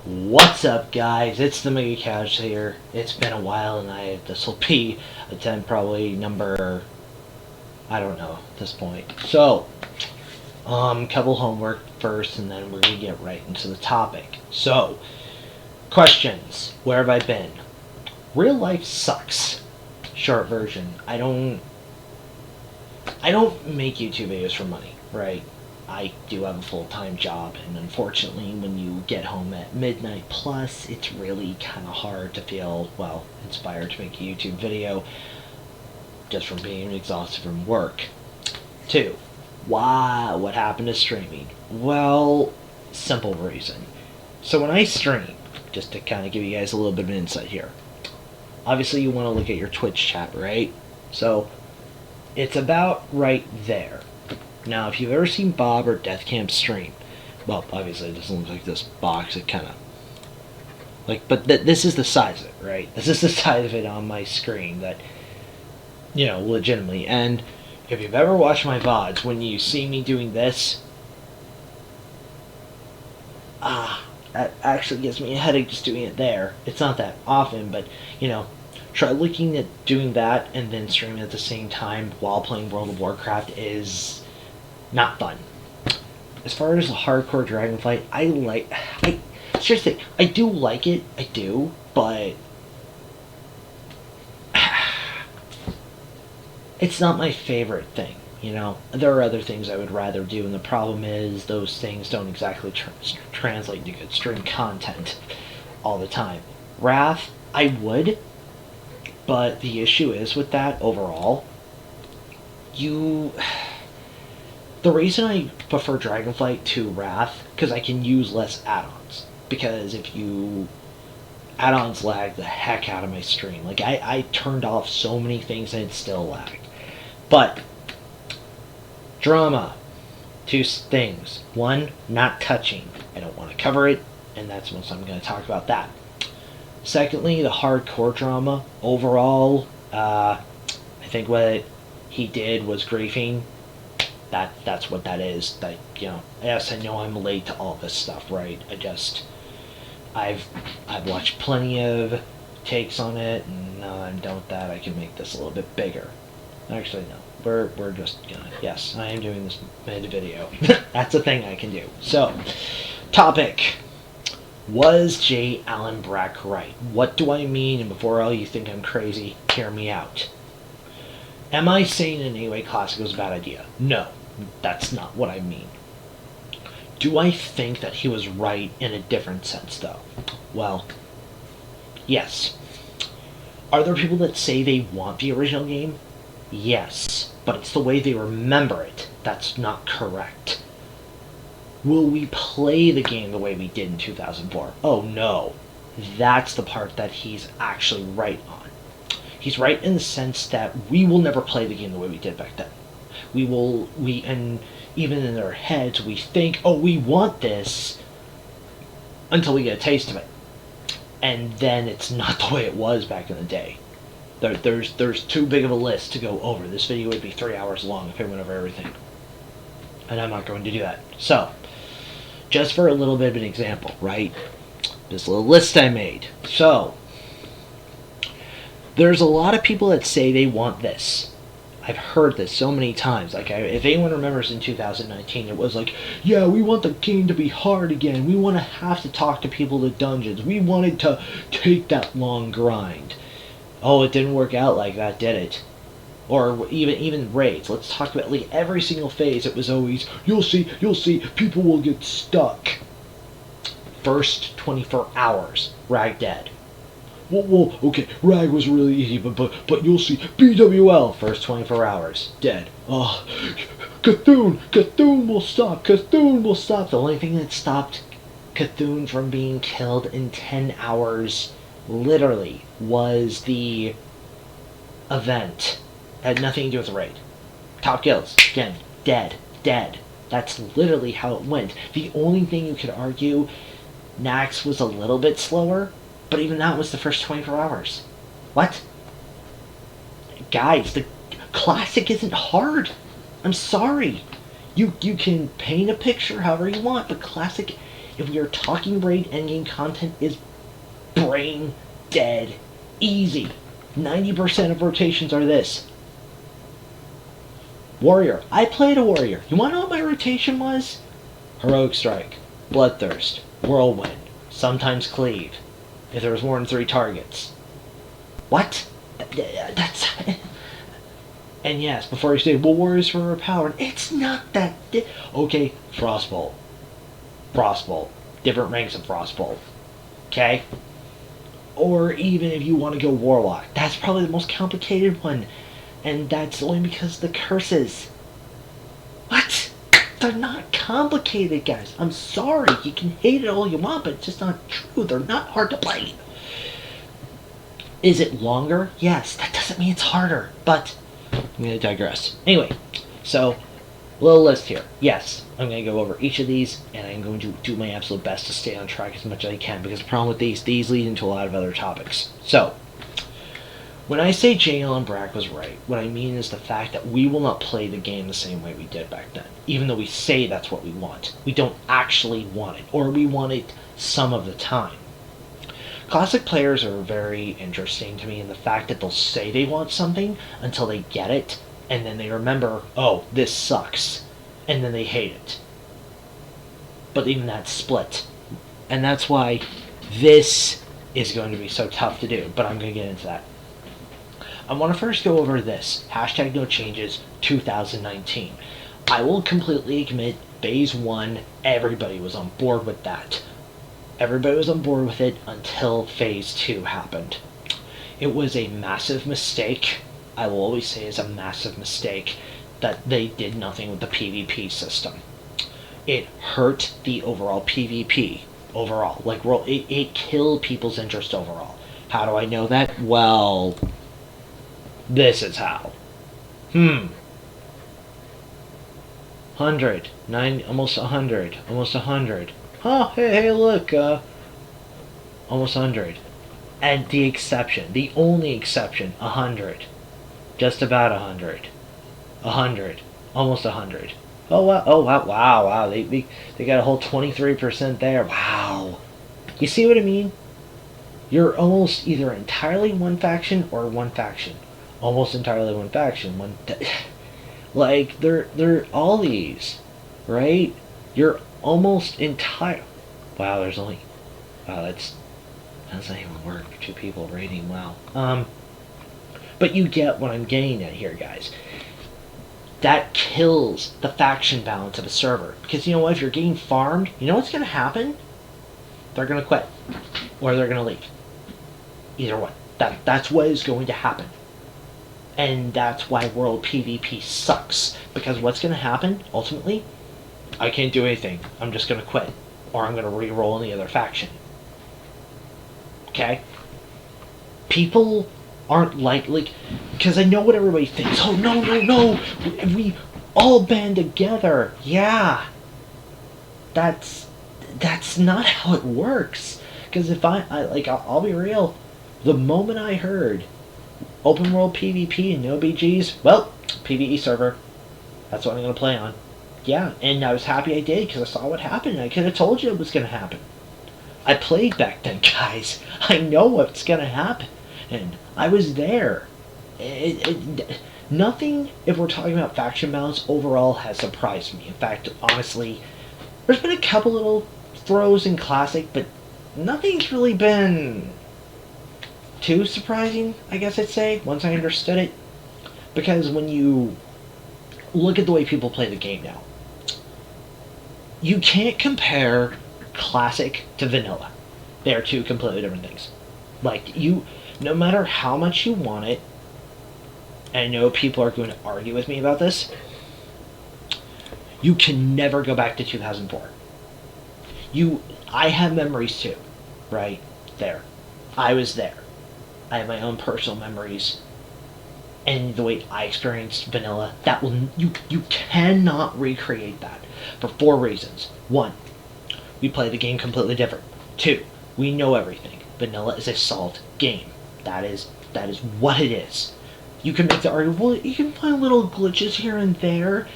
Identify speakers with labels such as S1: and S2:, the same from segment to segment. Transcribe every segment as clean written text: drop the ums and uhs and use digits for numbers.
S1: What's up, guys? It's the Mega Couch here. It's been a while, and this will be attempt probably number, I don't know at this point. So, couple homework first, and then we're gonna get right into the topic. So, questions. Where have I been? Real life sucks. Short version. I don't make YouTube videos for money, right? I do have a full-time job, and unfortunately when you get home at midnight plus, it's really kind of hard to feel, well, inspired to make a YouTube video just from being exhausted from work. 2. Why? What happened to streaming? Well, simple reason. So when I stream, just to kind of give you guys a little bit of an insight here, obviously you want to look at your Twitch chat, right? So it's about right there. Now, if you've ever seen Bob or Defcamp stream, well, obviously it doesn't look like this box. It kind of, like, but this is the size of it, right? This is the size of it on my screen that, you know, legitimately. And if you've ever watched my VODs, when you see me doing this, that actually gives me a headache just doing it there. It's not that often, but, you know, try looking at doing that and then streaming at the same time while playing World of Warcraft is not fun. As far as the hardcore Dragonflight, seriously, I do like it, I do, but it's not my favorite thing, you know? There are other things I would rather do, and the problem is those things don't exactly translate to good stream content all the time. Wrath, I would, but the issue is with that overall, the reason I prefer Dragonflight to Wrath, because I can use less add-ons. Because if you... add-ons lag the heck out of my stream. Like, I turned off so many things and it still lagged. But, drama. 2 things. 1, not touching. I don't want to cover it, and that's when I'm going to talk about that. Secondly, the hardcore drama. Overall, I think what he did was griefing. That's what that is. That, you know, yes, I know I'm late to all this stuff, right? I've watched plenty of takes on it, and now I'm done with that. I can make this a little bit bigger. Actually, no. We're just gonna, yes, I am doing this mid-video. That's a thing I can do. So, topic. Was J. Allen Brack right? What do I mean? And before all you think I'm crazy, hear me out. Am I saying in any way Classic was a bad idea? No, that's not what I mean. Do I think that he was right in a different sense, though? Well, yes. Are there people that say they want the original game? Yes, but it's the way they remember it that's not correct. Will we play the game the way we did in 2004? Oh, no. That's the part that he's actually right on. He's right in the sense that we will never play the game the way we did back then. And even in our heads, we think, oh, we want this, until we get a taste of it. And then it's not the way it was back in the day. There's too big of a list to go over. This video would be 3 hours long if I went over everything. And I'm not going to do that. So, just for a little bit of an example, right? This little list I made. So, there's a lot of people that say they want this. I've heard this so many times. Like, if anyone remembers in 2019, it was like, yeah, we want the game to be hard again. We want to have to talk to people at dungeons. We wanted to take that long grind. Oh, it didn't work out like that, did it? Or even raids. Let's talk about, like, every single phase. It was always, you'll see, people will get stuck. First 24 hours, Rag dead. Well, okay, Rag was really easy, but you'll see, BWL, first 24 hours, dead. Oh, Cthulhu will stop, The only thing that stopped Cthulhu from being killed in 10 hours, literally, was the event. It had nothing to do with the raid. Top guilds, again, dead. That's literally how it went. The only thing you could argue, Nax was a little bit slower, but even that was the first 24 hours. What? Guys, the Classic isn't hard. I'm sorry. You can paint a picture however you want, but Classic, if we are talking raid endgame content, is brain dead easy. 90% of rotations are this. Warrior. I played a warrior. You want to know what my rotation was? Heroic Strike, Bloodthirst, Whirlwind, sometimes Cleave, if there was more than 3 targets. What? That's... And yes, before you say, well, warriors were overpowered, it's not that... Okay, Frostbolt. Frostbolt. Different ranks of Frostbolt. Okay? Or even if you want to go Warlock. That's probably the most complicated one. And that's only because of the curses. What? They're not complicated, guys. I'm sorry. You can hate it all you want, but it's just not true. They're not hard to play. Is it longer? Yes. That doesn't mean it's harder. But I'm going to digress. Anyway, so little list here. Yes, I'm going to go over each of these, and I'm going to do my absolute best to stay on track as much as I can, because the problem with these lead into a lot of other topics. So, when I say JL and Brack was right, what I mean is the fact that we will not play the game the same way we did back then. Even though we say that's what we want. We don't actually want it, or we want it some of the time. Classic players are very interesting to me in the fact that they'll say they want something until they get it, and then they remember, oh, this sucks, and then they hate it. But even that's split. And that's why this is going to be so tough to do, but I'm going to get into that. I want to first go over this, hashtag no changes 2019. I will completely admit, phase 1, everybody was on board with that. Everybody was on board with it until phase 2 happened. It was a massive mistake. I will always say it's a massive mistake that they did nothing with the PvP system. It hurt the overall PvP overall. Like, it killed people's interest overall. How do I know that? Well, this is how. 100, 9, almost 100, almost 100. Oh, hey, look, almost 100. And the exception, the only exception, 100. Just about 100. 100. Almost 100. Oh, wow, wow. They got a whole 23% there. Wow. You see what I mean? You're almost either entirely one faction or one faction. Almost entirely one faction. Like, they're all these, right? You're almost entire... Wow, there's only... Wow, that's not even work. 2 people rating, wow. But you get what I'm getting at here, guys. That kills the faction balance of a server. Because you know what? If you're getting farmed, you know what's going to happen? They're going to quit. Or they're going to leave. Either one. That's what is going to happen. And that's why World PvP sucks. Because what's going to happen, ultimately, I can't do anything. I'm just going to quit. Or I'm going to re-roll in the other faction. Okay? People aren't like, because I know what everybody thinks. Oh, no. We all band together. Yeah. That's not how it works. Because if I'll be real. The moment I heard open world PvP and no BGs, well, PvE server. That's what I'm going to play on. Yeah, and I was happy I did because I saw what happened. I could have told you it was going to happen. I played back then, guys. I know what's going to happen. And I was there. Nothing, if we're talking about faction balance, overall has surprised me. In fact, honestly, there's been a couple little throws in Classic, but nothing's really been too surprising, I guess I'd say, once I understood it. Because when you look at the way people play the game now, you can't compare Classic to Vanilla. They are 2 completely different things. Like, no matter how much you want it, and I know people are going to argue with me about this, you can never go back to 2004. I have memories too, right? There. I was there. I have my own personal memories. And the way I experienced Vanilla, you cannot recreate that for 4 reasons. 1, we play the game completely different. 2, we know everything. Vanilla is a solved game. That is what it is. You can make the argument, well, you can find little glitches here and there.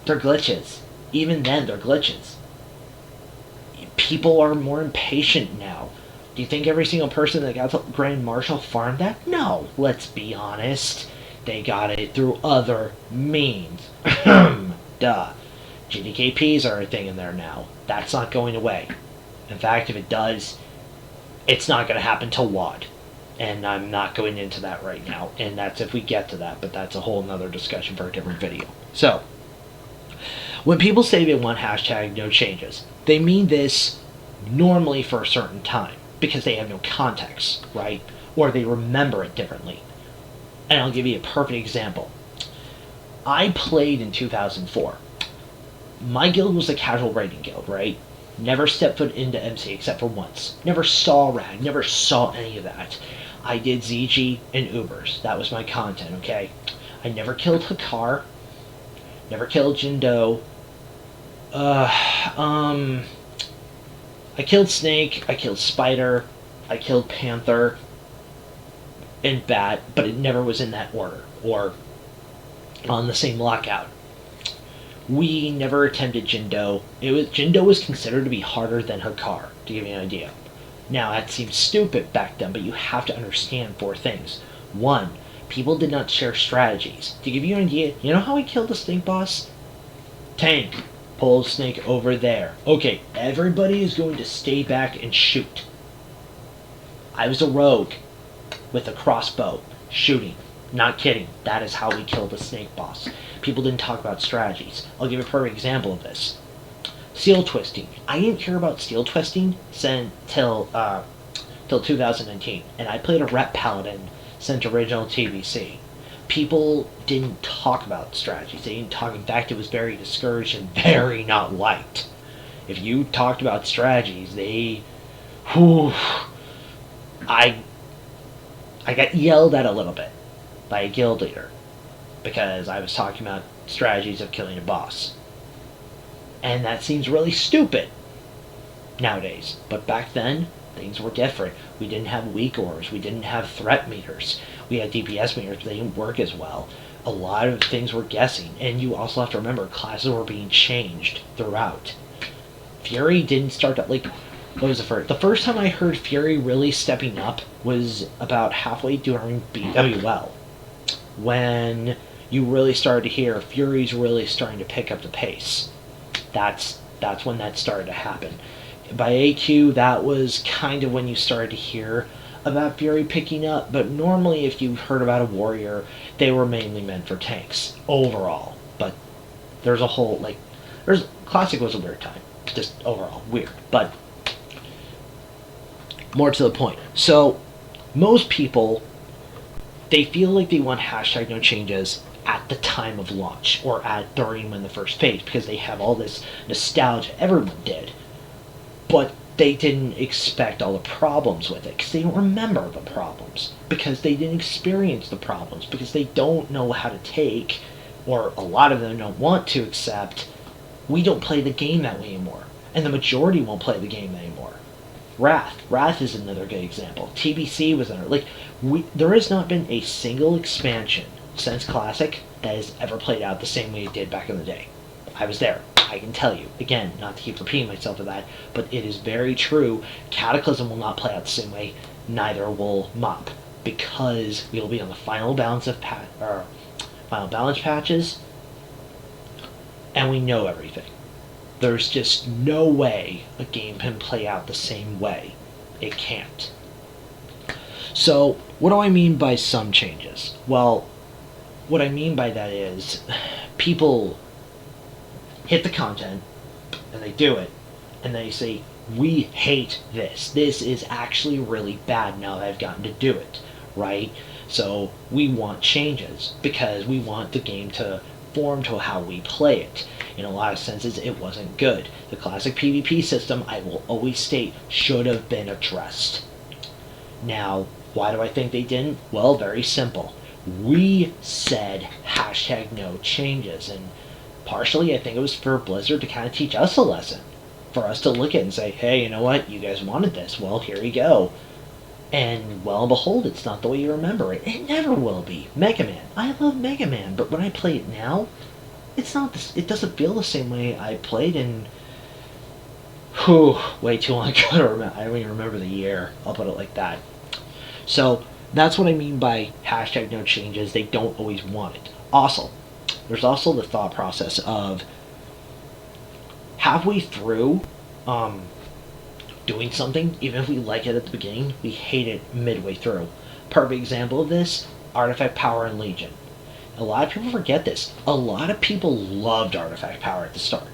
S1: They're glitches. Even then, they're glitches. People are more impatient now. Do you think every single person that got the Grand Marshal farmed that? No, let's be honest. They got it through other means. Duh. GDKPs are a thing in there now. That's not going away. In fact, if it does, it's not going to happen till WOD. And I'm not going into that right now. And that's if we get to that, but that's a whole nother discussion for a different video. So, when people say they want hashtag no changes, they mean this normally for a certain time, because they have no context, right? Or they remember it differently. And I'll give you a perfect example. I played in 2004. My guild was a casual raiding guild, right? Never stepped foot into MC except for once. Never saw RAG, never saw any of that. I did ZG and Ubers. That was my content, okay? I never killed Hakar. Never killed Jindo. I killed Snake. I killed Spider. I killed Panther. And Bat, but it never was in that order. Or on the same lockout. We never attempted Jindo. Jindo was considered to be harder than Hakar, to give you an idea. Now, that seems stupid back then, but you have to understand 4 things. 1, people did not share strategies. To give you an idea, you know how we killed the Snake boss? Tank. Pull Snake over there. Okay, everybody is going to stay back and shoot. I was a rogue with a crossbow, shooting. Not kidding. That is how we killed the Snake boss. People didn't talk about strategies. I'll give a perfect example of this. Seal twisting. I didn't hear about seal twisting till 2019, and I played a rep paladin since original TBC. People didn't talk about strategies. They didn't talk. In fact, it was very discouraged and very not liked. If you talked about strategies, I got yelled at a little bit by a guild leader because I was talking about strategies of killing a boss. And that seems really stupid nowadays. But back then, things were different. We didn't have weak ores. We didn't have threat meters. We had DPS meters, but they didn't work as well. A lot of things were guessing. And you also have to remember, classes were being changed throughout. Fury didn't start to, like, what was the first? The first time I heard Fury really stepping up was about halfway during BWL. When you really started to hear Fury's really starting to pick up the pace. That's when that started to happen. By AQ, that was kind of when you started to hear about Fury picking up, but normally if you heard about a warrior, they were mainly meant for tanks, overall. But there's a whole, like, Classic was a weird time, just overall, weird, but more to the point. So, most people, they feel like they want hashtag no changes at the time of launch, or during when the first phase, because they have all this nostalgia. Everyone did. But they didn't expect all the problems with it, because they don't remember the problems, because they didn't experience the problems, because they don't know how to take, or a lot of them don't want to accept, we don't play the game that way anymore. And the majority won't play the game anymore. Wrath is another good example. TBC was another. Like, there has not been a single expansion since Classic that has ever played out the same way it did back in the day. I was there. I can tell you. Again, not to keep repeating myself of that, but it is very true. Cataclysm will not play out the same way. Neither will MOP, because we will be on the final balance of final balance patches, and we know everything. There's just no way a game can play out the same way. It can't. So, what do I mean by some changes? Well, what I mean by that is, people hit the content, and they do it, and they say, we hate this. This is actually really bad now that I've gotten to do it, right? So, we want changes, because we want the game to form to how we play it. In a lot of senses, it wasn't good. The classic PvP system, I will always state, should have been addressed. Now, why do I think they didn't? Well, very simple. We said hashtag no changes, and partially I think it was for Blizzard to kind of teach us a lesson. For us to look at and say, hey, you know what, you guys wanted this, well, here you go. And, well and behold, it's not the way you remember it. It never will be. Mega Man. I love Mega Man, but when I play it now, it's not this, it doesn't feel the same way I played in Whew, way too long ago to remember. I don't even remember the year. I'll put it like that. So that's what I mean by hashtag no changes. They don't always want it. Also, there's also the thought process of halfway through doing something, even if we like it at the beginning, we hate it midway through. Perfect example of this, Artifact Power and Legion. A lot of people forget this. A lot of people loved Artifact Power at the start.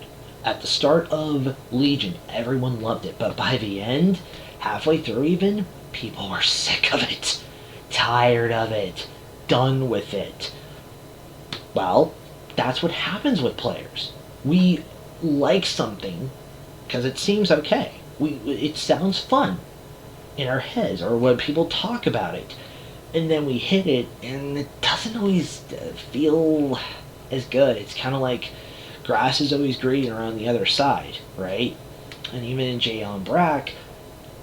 S1: At the start of Legion, everyone loved it, but by the end, halfway through even, people were sick of it, tired of it, done with it. Well, that's what happens with players. We like something because it seems okay. It sounds fun in our heads, or when people talk about it, and then we hit it, and it doesn't always feel as good. It's kind of like grass is always greener on the other side, right? And even in JL and Brack,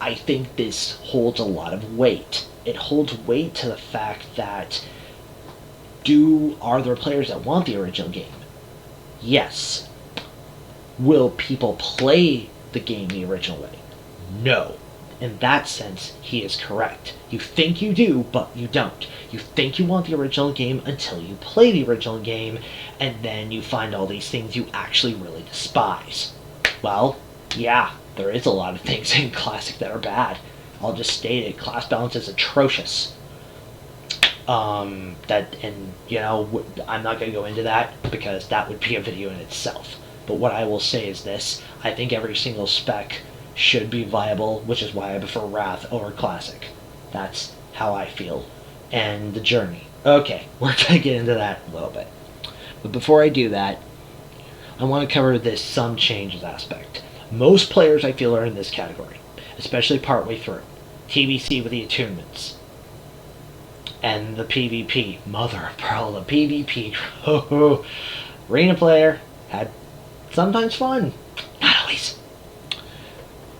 S1: I think this holds a lot of weight. It holds weight to the fact that are there players that want the original game? Yes. Will people play the game the original way? No. In that sense, he is correct. You think you do, but you don't. You think you want the original game until you play the original game, and then you find all these things you actually really despise. Well, yeah, there is a lot of things in Classic that are bad. I'll just state it. Class balance is atrocious. I'm not going to go into that because that would be a video in itself. But what I will say is this: I think every single spec should be viable, which is why I prefer Wrath over Classic. That's how I feel. And the journey. Okay, we're going to get into that a little bit. But before I do that, I want to cover this some changes aspect. Most players, I feel, are in this category, especially partway through. TBC with the attunements. And the PvP. Mother of pearl, the PvP. Arena player had sometimes fun. Not always.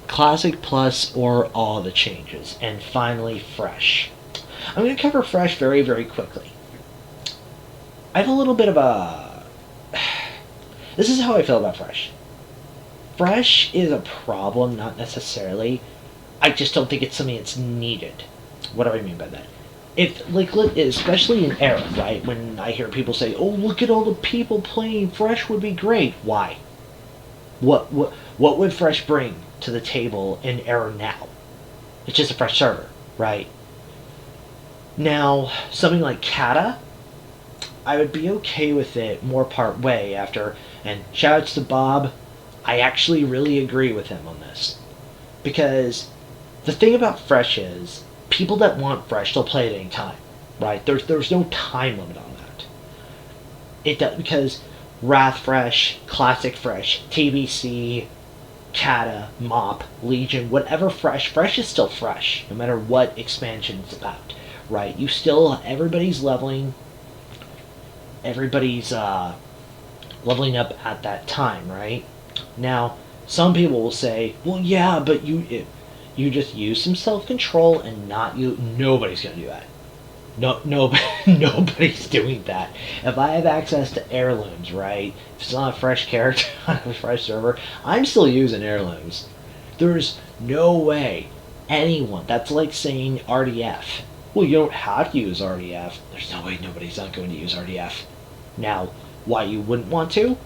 S1: Classic plus or all the changes. And finally, Fresh. I'm going to cover Fresh very, very quickly. I have a little bit of a... This is how I feel about Fresh. Fresh is a problem, not necessarily. I just don't think it's something that's needed. What do I mean by that? Especially in Era, right? When I hear people say, "Oh, look at all the people playing Fresh would be great." Why? What would Fresh bring to the table in Era now? It's just a fresh server, right? Now, something like Kata, I would be okay with it more part way after. And shoutouts to Bob. I actually really agree with him on this, because the thing about Fresh is, people that want Fresh, they'll play at any time, right? There's no time limit on that. It does, because Wrath Fresh, Classic Fresh, TBC, Kata, Mop, Legion, whatever Fresh is still Fresh, no matter what expansion it's about, right? Everybody's leveling, everybody's leveling up at that time, right? Now, some people will say, well, yeah, but you just use some self-control and nobody's going to do that. Nobody's doing that. If I have access to heirlooms, right? If it's not a fresh character on a fresh server, I'm still using heirlooms. There's no way anyone, that's like saying RDF. Well, you don't have to use RDF. There's no way nobody's not going to use RDF. Now, why you wouldn't want to?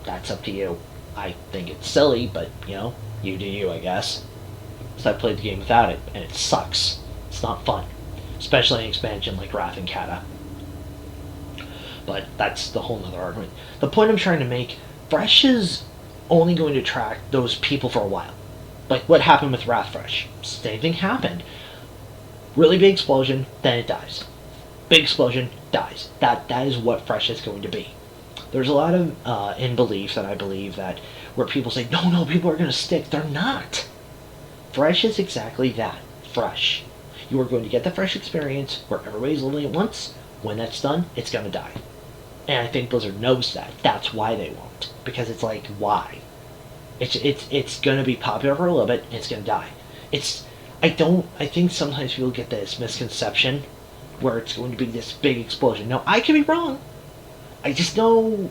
S1: That's up to you. I think it's silly, but, you do you, I guess. So I played the game without it, and it sucks. It's not fun. Especially an expansion like Wrath and Kata. But that's the whole nother argument. The point I'm trying to make, Fresh is only going to attract those people for a while. Like what happened with Wrath Fresh. Same thing happened. Really big explosion, then it dies. Big explosion, dies. That is what Fresh is going to be. There's a lot of in belief that I believe that where people say, no, people are going to stick. They're not. Fresh is exactly that. Fresh. You are going to get the Fresh experience where everybody's leveling at once. When that's done, it's going to die. And I think Blizzard knows that. That's why they won't. Because it's like, why? It's going to be popular for a little bit, and it's going to die. I think sometimes people get this misconception where it's going to be this big explosion. No, I could be wrong. I just know...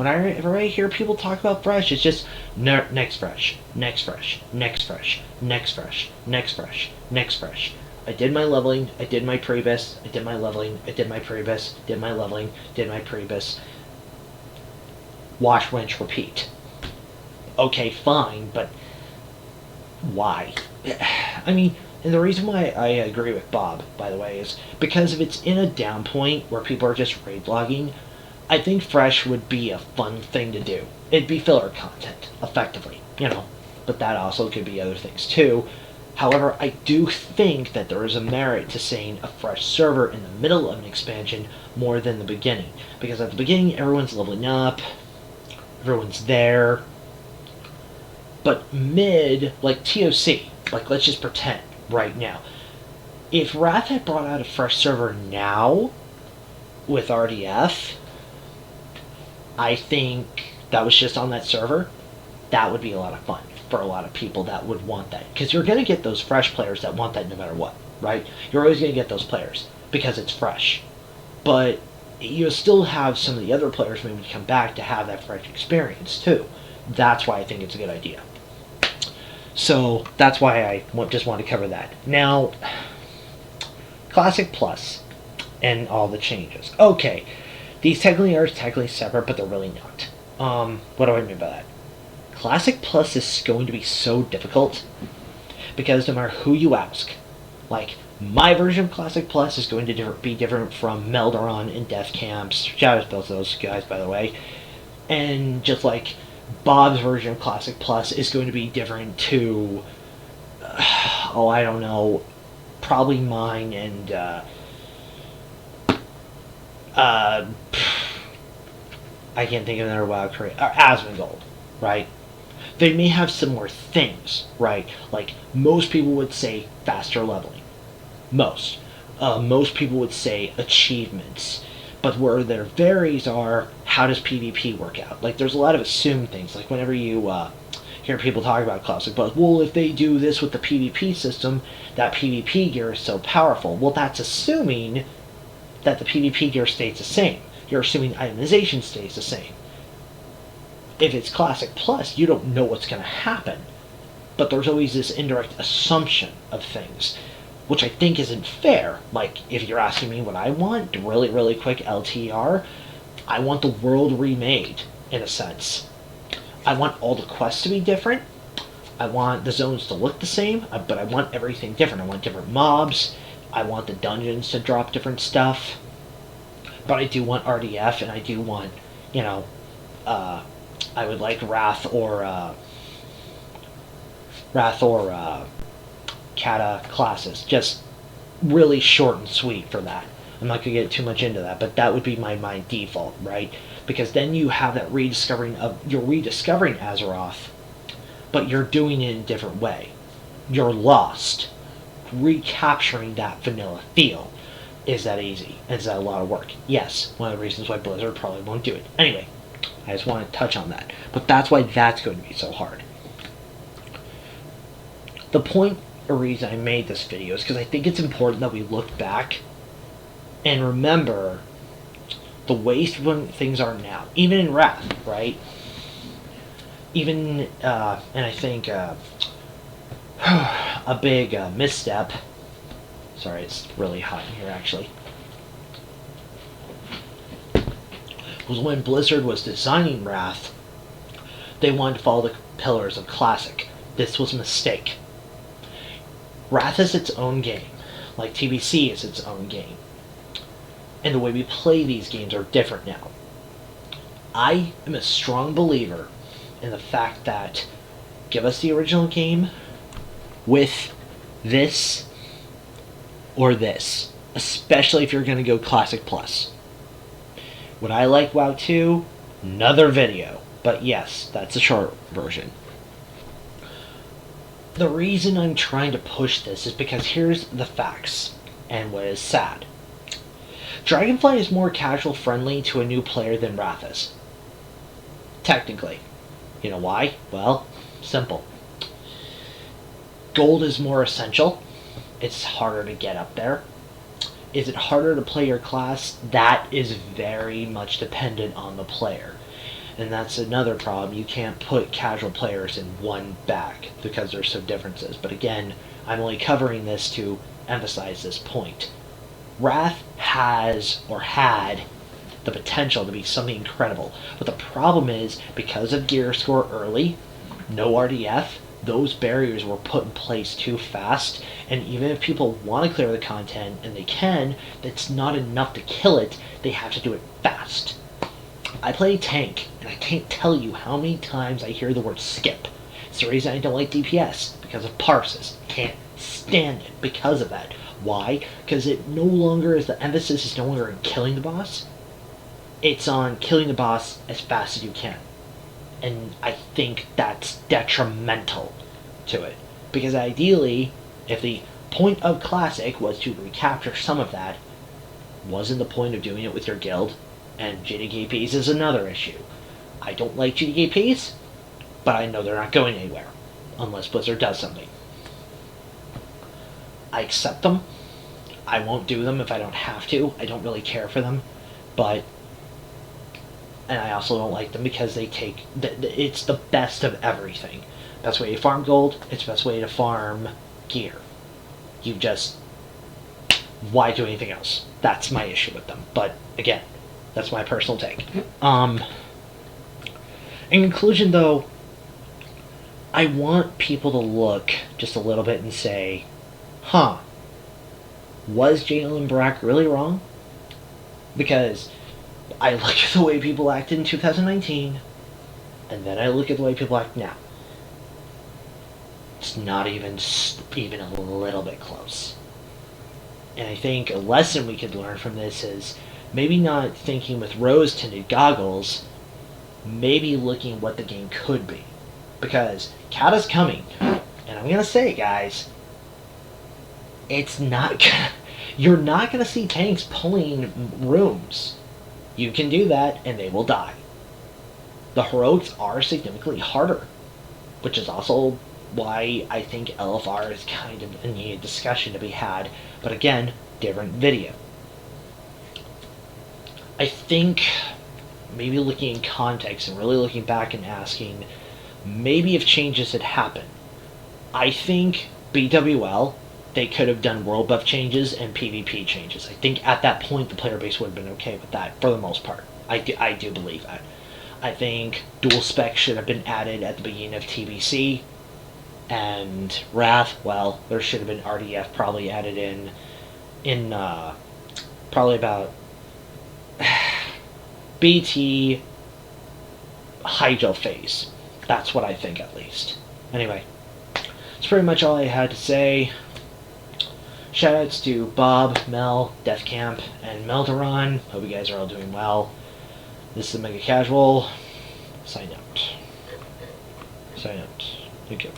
S1: Whenever I hear people talk about fresh, it's just next fresh, next fresh, next fresh, next fresh, next fresh, next fresh. I did my leveling, I did my previs, I did my leveling, I did my previs, did my leveling, did my previs. Wash, rinse, repeat. Okay, fine, but why? I mean, and the reason why I agree with Bob, by the way, is because if it's in a down point where people are just raid logging, I think fresh would be a fun thing to do. It'd be filler content, effectively, but that also could be other things too. However, I do think that there is a merit to saying a fresh server in the middle of an expansion more than the beginning. Because at the beginning, everyone's leveling up, everyone's there. But mid, like TOC, like let's just pretend right now, if Wrath had brought out a fresh server now with RDF, I think that was just on that server, that would be a lot of fun for a lot of people that would want that. Because you're going to get those fresh players that want that no matter what, right? You're always going to get those players because it's fresh. But you'll still have some of the other players maybe come back to have that fresh experience too. That's why I think it's a good idea. So that's why I just want to cover that. Now, Classic Plus and all the changes. Okay, these technically are separate, but they're really not. What do I mean by that? Classic Plus is going to be so difficult because no matter who you ask, like my version of Classic Plus is going to be different from Melderon and Defcamp. Shout out to both those guys, by the way. And just like Bob's version of Classic Plus is going to be different to, I don't know, probably mine and, I can't think of another WoW creator, Asmongold, right? They may have similar things, right? Like, most people would say faster leveling. Most people would say achievements. But where there varies are, how does PvP work out? Like, there's a lot of assumed things. Like, whenever you hear people talk about Classic Plus, well, if they do this with the PvP system, that PvP gear is so powerful. Well, that's assuming that the PvP gear stays the same. You're assuming itemization stays the same. If it's Classic Plus, you don't know what's going to happen. But there's always this indirect assumption of things, which I think isn't fair. Like, if you're asking me what I want, really, really quick LTR, I want the world remade, in a sense. I want all the quests to be different. I want the zones to look the same, but I want everything different. I want different mobs. I want the dungeons to drop different stuff. But I do want RDF, and I do want, I would like Wrath or Kata classes. Just really short and sweet for that. I'm not going to get too much into that, but that would be my default, right? Because then you have that you're rediscovering Azeroth, but you're doing it in a different way. You're lost. Recapturing that vanilla feel. Is that easy? Is that a lot of work? Yes. One of the reasons why Blizzard probably won't do it. Anyway, I just want to touch on that. But that's why that's going to be so hard. The point or reason I made this video is because I think it's important that we look back and remember the ways when things are now. Even in Wrath, right? Even, and I think a big misstep. Sorry, it's really hot in here, actually. Was when Blizzard was designing Wrath, they wanted to follow the pillars of Classic. This was a mistake. Wrath is its own game, like TBC is its own game. And the way we play these games are different now. I am a strong believer in the fact that give us the original game with this or this, especially if you're going to go Classic Plus. Would I like WoW 2? Another video. But yes, that's a short version. The reason I'm trying to push this is because here's the facts, and what is sad. Dragonflight is more casual friendly to a new player than Wrath is. Technically. You know why? Well, simple. Gold is more essential. It's harder to get up there. Is it harder to play your class? That is very much dependent on the player. And that's another problem. You can't put casual players in one bag because there's some differences. But again, I'm only covering this to emphasize this point. Wrath has, or had, the potential to be something incredible. But the problem is, because of gear score early, no RDF, those barriers were put in place too fast, and even if people want to clear the content, and they can, that's not enough to kill it. They have to do it fast. I play tank, and I can't tell you how many times I hear the word skip. It's the reason I don't like DPS, because of parses. Can't stand it because of that. Why? Because it no longer is, the emphasis is no longer on killing the boss. It's on killing the boss as fast as you can. And I think that's detrimental to it. Because ideally, if the point of Classic was to recapture some of that, wasn't the point of doing it with your guild? And GDKPs is another issue. I don't like GDKPs, but I know they're not going anywhere. Unless Blizzard does something. I accept them. I won't do them if I don't have to. I don't really care for them. But... and I also don't like them because they take... it's the best of everything. Best way to farm gold, it's the best way to farm gear. You just... why do anything else? That's my issue with them. But, again, that's my personal take. In conclusion, though, I want people to look just a little bit and say, huh, was Jalen Brack really wrong? Because I look at the way people acted in 2019, and then I look at the way people act now. It's not even a little bit close. And I think a lesson we could learn from this is maybe not thinking with rose-tinted goggles, maybe looking what the game could be. Because Kata's coming, and I'm going to say, guys, it's not gonna, you're not going to see tanks pulling rooms. You can do that, and they will die. The heroics are significantly harder, which is also why I think LFR is kind of a needed discussion to be had, but again, different video. I think maybe looking in context and really looking back and asking, maybe if changes had happened. I think BWL, they could have done world buff changes and PvP changes. I think at that point the player base would have been okay with that for the most part. I do believe that. I think dual spec should have been added at the beginning of TBC. And Wrath, well, there should have been RDF probably added in probably about BT Hydro phase. That's what I think, at least. Anyway, that's pretty much all I had to say. Shoutouts to Bob, Mel, Defcamp, and Melderon. Hope you guys are all doing well. This is Mega Casual. Sign out. Sign out. Thank you.